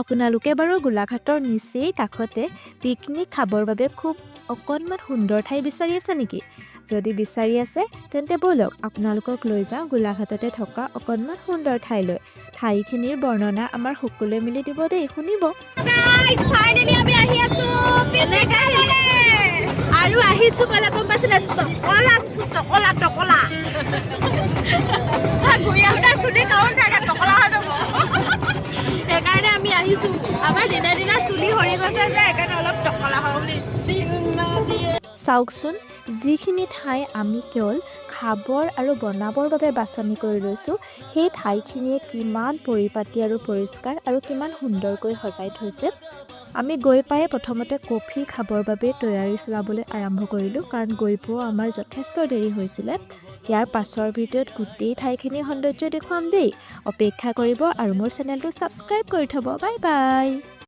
আপোনালোকে বাৰু গোলাঘাটৰ নিচেই কাষতে পিকনিক খাবৰ বাবে খুব অকণমান সুন্দৰ ঠাই বিচাৰি আছে নেকি? যদি বিচাৰি আছে তেন্তে ব'লক আপোনালোকক লৈ যাওঁ গোলাঘাটতে থকা অকণমান সুন্দৰ ঠাইলৈ। ঠাইখিনিৰ বৰ্ণনা আমাৰ সকলোৱে মিলি দিব দেই, শুনিব। গাইস ফাইনালি আমি আহি আছো পিকনিকলৈ আৰু আহিছো কলা গম পাইছিলে টকলা গুইয়াটা চুলি কাউন থাকে টকলা হৈ যাব সেইকাৰণে আমি আহিছো আমাৰ দিনা চুলি সৰি গৈছে যে সেইকাৰণে অলপ টকলা হ'ব বুলি চাওকচোন, যিখিনি ঠাই আমি কেৱল খাবৰ আৰু বনাবৰ বাবে বাছনি কৰি লৈছোঁ, সেই ঠাইখিনিয়ে কিমান পৰিপাটি আৰু পৰিষ্কাৰ আৰু কিমান সুন্দৰকৈ সজাই থৈছে। আমি গৈ পাই প্ৰথমতে কফি খাবৰ বাবে তৈয়াৰী চলাবলৈ আৰম্ভ কৰিলোঁ, কাৰণ গৈ পোৱা আমাৰ যথেষ্ট দেৰি হৈছিলে। ইয়াৰ পাছৰ ভিডিঅ'ত গোটেই ঠাইখিনিৰ সৌন্দৰ্য দেখুৱাম দেই। অপেক্ষা কৰিব আৰু মোৰ চেনেলটো ছাবস্ক্ৰাইব কৰি থ'ব। Bye bye.